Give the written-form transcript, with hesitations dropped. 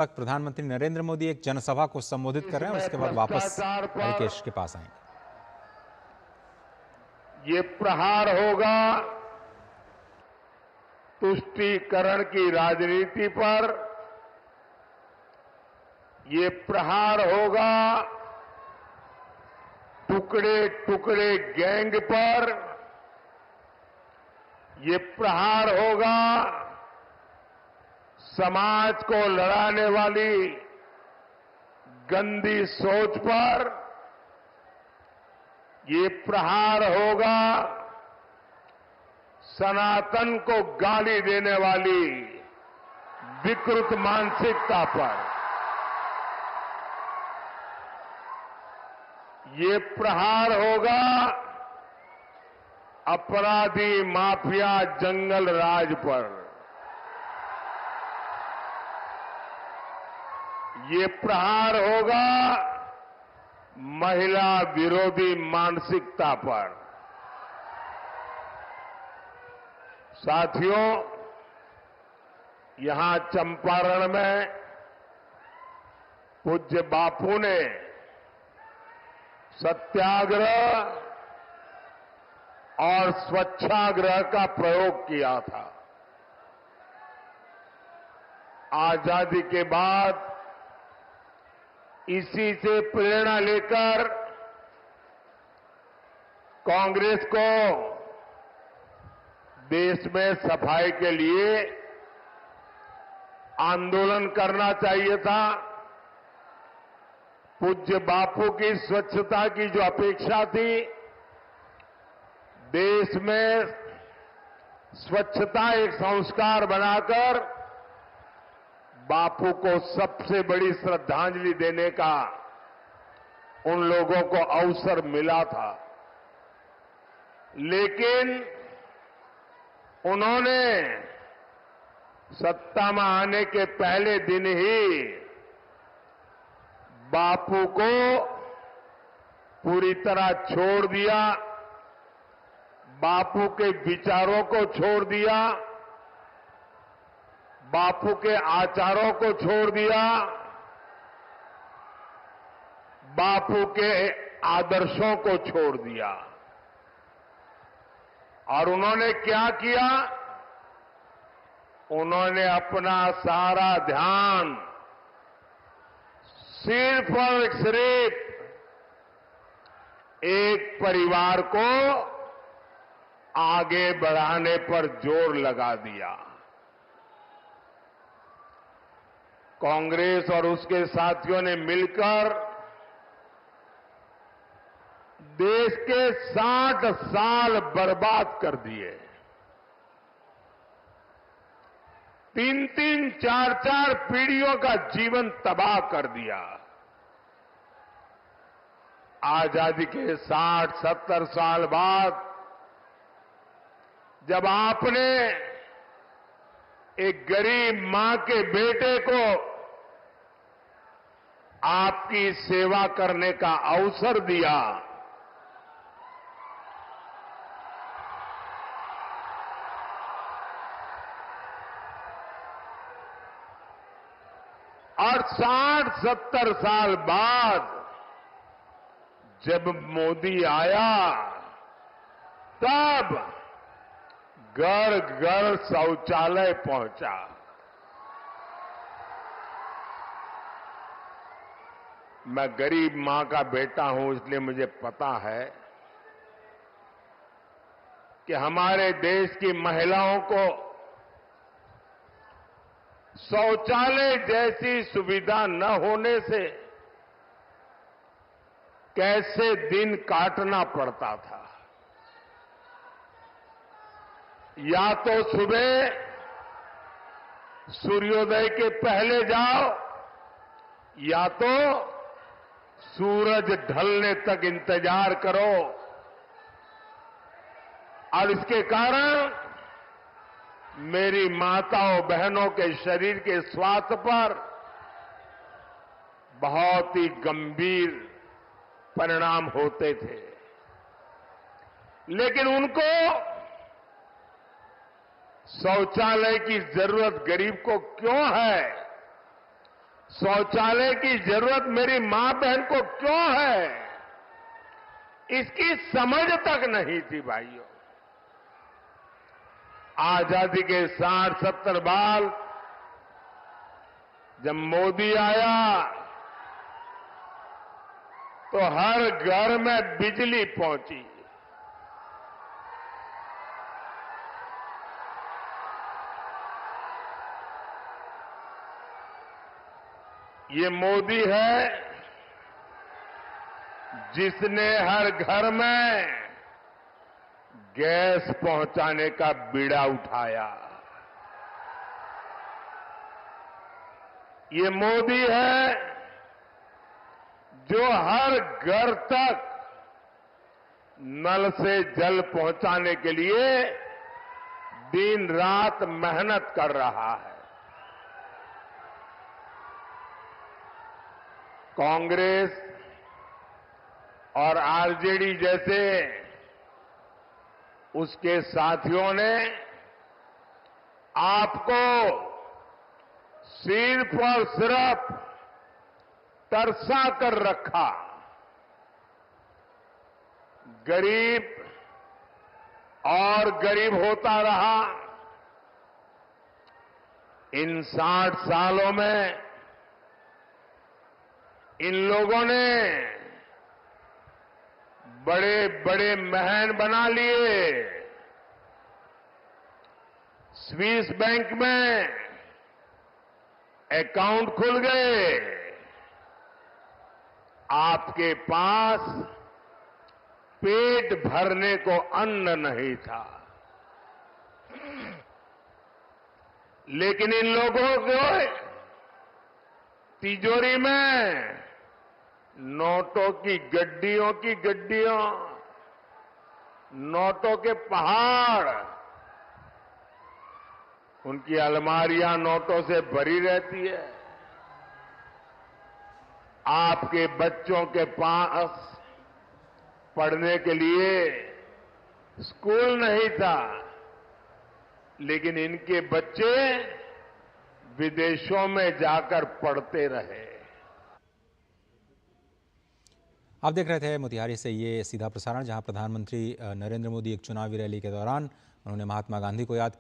वक्त प्रधानमंत्री नरेंद्र मोदी एक जनसभा को संबोधित कर रहे हैं, उसके बाद वापस हरिकेश के पास आएंगे। ये प्रहार होगा तुष्टीकरण की राजनीति पर, ये प्रहार होगा टुकड़े टुकड़े गैंग पर, ये प्रहार होगा समाज को लड़ाने वाली गंदी सोच पर, ये प्रहार होगा सनातन को गाली देने वाली विकृत मानसिकता पर, ये प्रहार होगा अपराधी माफिया जंगल राज पर, ये प्रहार होगा महिला विरोधी मानसिकता पर। साथियों, यहां चंपारण में पूज्य बापू ने सत्याग्रह और स्वच्छाग्रह का प्रयोग किया था। आजादी के बाद इसी से प्रेरणा लेकर कांग्रेस को देश में सफाई के लिए आंदोलन करना चाहिए था। पूज्य बापू की स्वच्छता की जो अपेक्षा थी, देश में स्वच्छता एक संस्कार बनाकर बापू को सबसे बड़ी श्रद्धांजलि देने का उन लोगों को अवसर मिला था। लेकिन उन्होंने सत्ता में आने के पहले दिन ही बापू को पूरी तरह छोड़ दिया, बापू के विचारों को छोड़ दिया, बापू के आचारों को छोड़ दिया, बापू के आदर्शों को छोड़ दिया। और उन्होंने क्या किया? उन्होंने अपना सारा ध्यान सिर्फ और सिर्फ एक परिवार को आगे बढ़ाने पर जोर लगा दिया। कांग्रेस और उसके साथियों ने मिलकर देश के 60 साल बर्बाद कर दिए। 3-3, 4-4 पीढ़ियों का जीवन तबाह कर दिया। आजादी के 60-70 साल बाद जब आपने एक गरीब मां के बेटे को आपकी सेवा करने का अवसर दिया, और 60-70 साल बाद जब मोदी आया, तब घर घर शौचालय पहुंचा। मैं गरीब मां का बेटा हूं, इसलिए मुझे पता है कि हमारे देश की महिलाओं को शौचालय जैसी सुविधा न होने से कैसे दिन काटना पड़ता था। या तो सुबह सूर्योदय के पहले जाओ, या तो सूरज ढलने तक इंतजार करो। और इसके कारण मेरी माताओं बहनों के शरीर के स्वास्थ्य पर बहुत ही गंभीर परिणाम होते थे। लेकिन उनको शौचालय की जरूरत गरीब को क्यों है, शौचालय की जरूरत मेरी मां बहन को क्यों है, इसकी समझ तक नहीं थी भाइयों। आजादी के 60-70 बाद जब मोदी आया तो हर घर में बिजली पहुंची। ये मोदी है जिसने हर घर में गैस पहुंचाने का बीड़ा उठाया। ये मोदी है जो हर घर तक नल से जल पहुंचाने के लिए दिन रात मेहनत कर रहा है। कांग्रेस और आरजेडी जैसे उसके साथियों ने आपको सिर्फ और सिर्फ तरसा कर रखा। गरीब और गरीब होता रहा। इन 60 सालों में इन लोगों ने बड़े बड़े महल बना लिए। स्विस बैंक में अकाउंट खुल गए। आपके पास पेट भरने को अन्न नहीं था, लेकिन इन लोगों को तिजोरी में नोटों की गड्डियों, नोटों के पहाड़, उनकी अलमारियां नोटों से भरी रहती है। आपके बच्चों के पास पढ़ने के लिए स्कूल नहीं था, लेकिन इनके बच्चे विदेशों में जाकर पढ़ते रहे। आप देख रहे थे मोतिहारी से ये सीधा प्रसारण, जहां प्रधानमंत्री नरेंद्र मोदी एक चुनावी रैली के दौरान उन्होंने महात्मा गांधी को याद किया।